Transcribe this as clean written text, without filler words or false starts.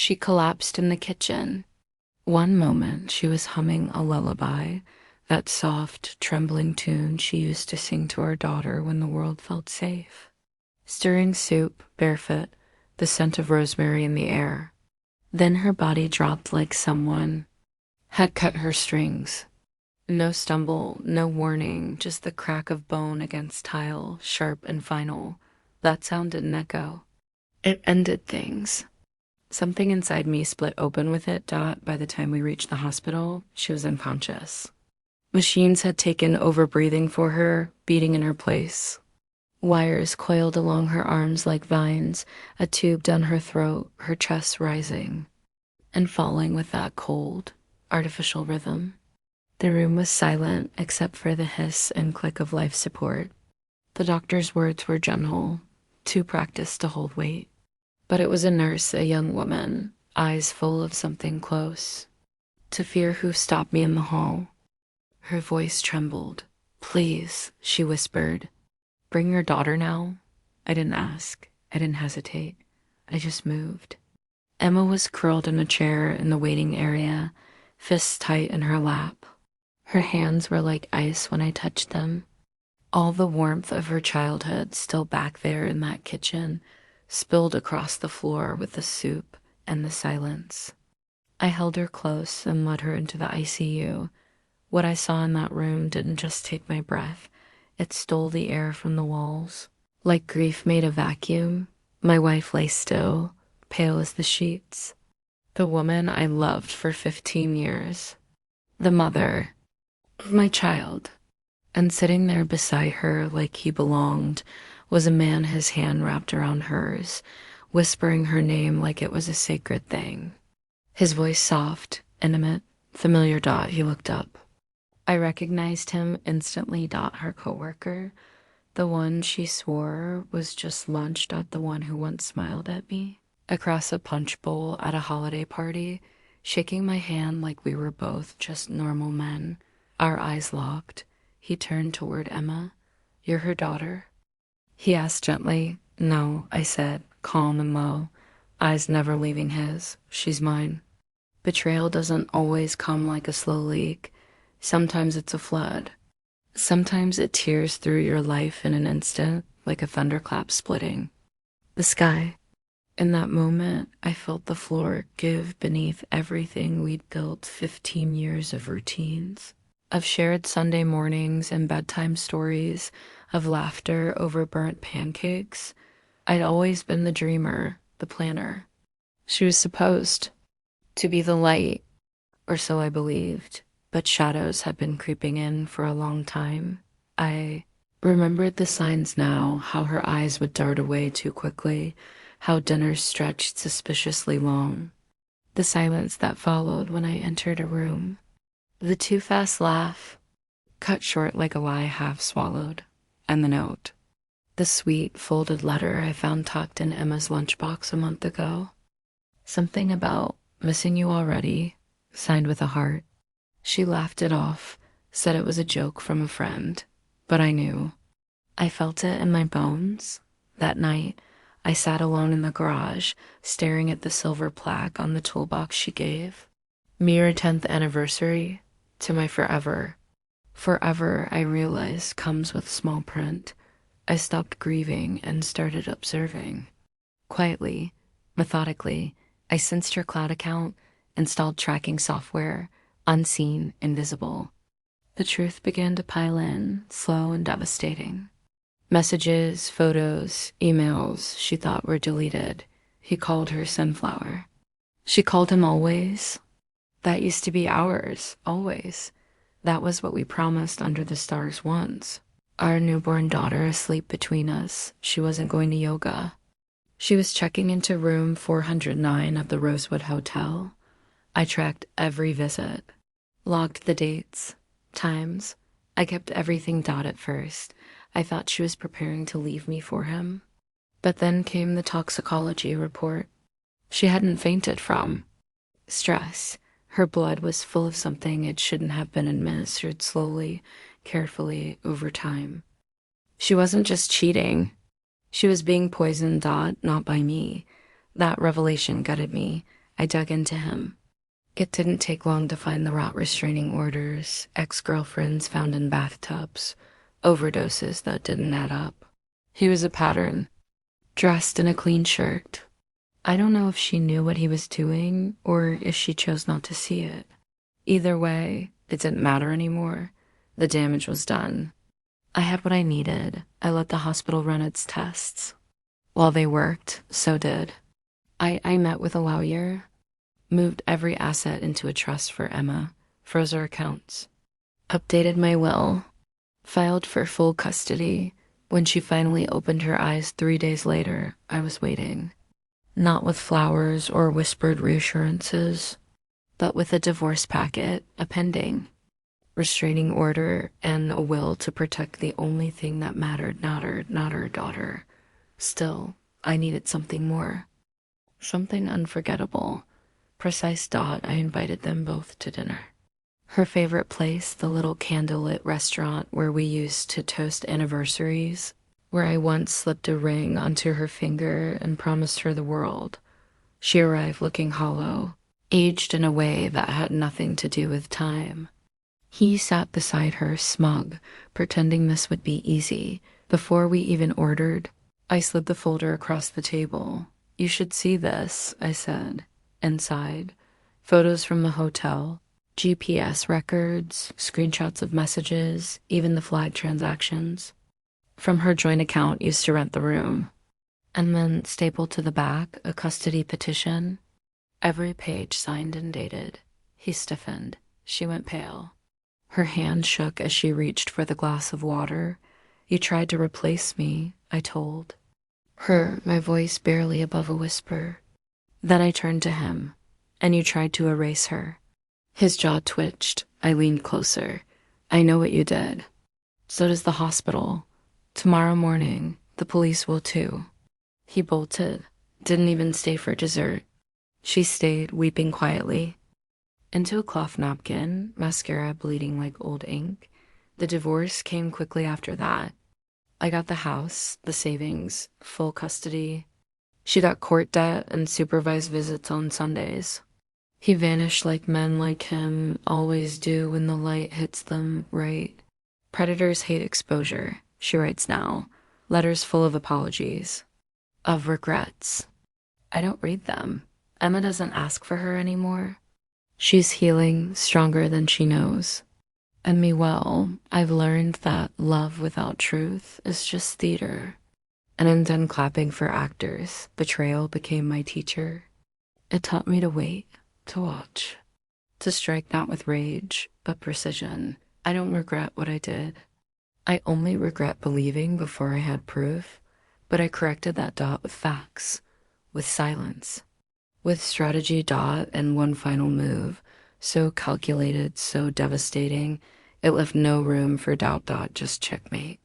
She collapsed in the kitchen. One moment she was humming a lullaby, that soft, trembling tune she used to sing to our daughter when the world felt safe. Stirring soup, barefoot, the scent of rosemary in the air. Then her body dropped like someone had cut her strings. No stumble, no warning, just the crack of bone against tile, sharp and final. That sound didn't echo. It ended things. Something inside me split open with it. By the time we reached the hospital, she was unconscious. Machines had taken over breathing for her, beating in her place. Wires coiled along her arms like vines, a tube down her throat, her chest rising and falling with that cold, artificial rhythm. The room was silent except for the hiss and click of life support. The doctor's words were gentle, too practiced to hold weight. But it was a nurse, a young woman, eyes full of something close. To fear who stopped me in the hall. Her voice trembled. "Please," she whispered. "Bring your daughter now?" I didn't ask. I didn't hesitate. I just moved. Emma was curled in a chair in the waiting area, fists tight in her lap. Her hands were like ice when I touched them. All the warmth of her childhood still back there in that kitchen, spilled across the floor with the soup and the silence. I held her close and led her into the ICU. What I saw in that room didn't just take my breath. It stole the air from the walls. Like grief made a vacuum, my wife lay still, pale as the sheets. The woman I loved for 15 years. The mother of my child. And sitting there beside her like he belonged was a man, his hand wrapped around hers, whispering her name like it was a sacred thing. His voice soft, intimate, familiar. He looked up. I recognized him instantly. Her coworker, the one she swore was just lunch. The one who once smiled at me across a punch bowl at a holiday party, shaking my hand like we were both just normal men. Our eyes locked. He turned toward Emma. "You're her daughter?" He asked gently. "No," I said, calm and low, eyes never leaving his. "She's mine." Betrayal doesn't always come like a slow leak. Sometimes it's a flood. Sometimes it tears through your life in an instant, like a thunderclap splitting the sky. In that moment, I felt the floor give beneath everything we'd built. 15 years of routines, of shared Sunday mornings and bedtime stories, of laughter over burnt pancakes. I'd always been the dreamer, the planner. She was supposed to be the light, or so I believed, but shadows had been creeping in for a long time. I remembered the signs now, how her eyes would dart away too quickly, how dinners stretched suspiciously long, the silence that followed when I entered a room, the too fast laugh, cut short like a lie half swallowed, and the note, the sweet folded letter I found tucked in Emma's lunchbox a month ago. Something about "missing you already," signed with a heart. She laughed it off, said it was a joke from a friend, but I knew. I felt it in my bones. That night, I sat alone in the garage, staring at the silver plaque on the toolbox she gave. Mere 10th anniversary to my forever. Forever, I realized, comes with small print. I stopped grieving and started observing. Quietly, methodically, I sensed her cloud account, installed tracking software, unseen, invisible. The truth began to pile in, slow and devastating. Messages, photos, emails she thought were deleted. He called her Sunflower. She called him always. That used to be ours, always. That was what we promised under the stars once. Our newborn daughter asleep between us. She wasn't going to yoga. She was checking into room 409 of the Rosewood Hotel. I tracked every visit, logged the dates, times. I kept everything at first. I thought she was preparing to leave me for him. But then came the toxicology report. She hadn't fainted from stress. Her blood was full of something it shouldn't have been administered slowly, carefully, over time. She wasn't just cheating. She was being poisoned, not by me. That revelation gutted me. I dug into him. It didn't take long to find the rot restraining orders, ex-girlfriends found in bathtubs, overdoses that didn't add up. He was a pattern, dressed in a clean shirt. I don't know if she knew what he was doing or if she chose not to see it. Either way, it didn't matter anymore. The damage was done. I had what I needed. I let the hospital run its tests. While they worked, so did. I met with a lawyer, moved every asset into a trust for Emma, froze her accounts, updated my will, filed for full custody. When she finally opened her eyes 3 days later, I was waiting. Not with flowers or whispered reassurances, but with a divorce packet, a pending restraining order, and a will to protect the only thing that mattered, not her daughter. Still, I needed something more. Something unforgettable. Precise dot, I invited them both to dinner. Her favorite place, the little candlelit restaurant where we used to toast anniversaries, where I once slipped a ring onto her finger and promised her the world. She arrived looking hollow, aged in a way that had nothing to do with time. He sat beside her, smug, pretending this would be easy. Before we even ordered, I slid the folder across the table. "You should see this," I said. Inside, photos from the hotel, GPS records, screenshots of messages, even the flag transactions. From her joint account used to rent the room. And then, stapled to the back, a custody petition. Every page signed and dated. He stiffened. She went pale. Her hand shook as she reached for the glass of water. "You tried to replace me," I told her, my voice barely above a whisper. Then I turned to him. "And you tried to erase her." His jaw twitched. I leaned closer. "I know what you did. So does the hospital. Tomorrow morning, the police will too." He bolted. Didn't even stay for dessert. She stayed, weeping quietly. Into a cloth napkin, mascara bleeding like old ink. The divorce came quickly after that. I got the house, the savings, full custody. She got court debt and supervised visits on Sundays. He vanished like men like him always do when the light hits them right. Predators hate exposure, she writes now. Letters full of apologies. Of regrets. I don't read them. Emma doesn't ask for her anymore. She's healing, stronger than she knows. And me well, I've learned that love without truth is just theater. And in done clapping for actors, betrayal became my teacher. It taught me to wait, to watch, to strike not with rage, but precision. I don't regret what I did. I only regret believing before I had proof, but I corrected that dot with facts, with silence. With strategy dot and one final move, so calculated, so devastating, it left no room for doubt dot, just checkmate.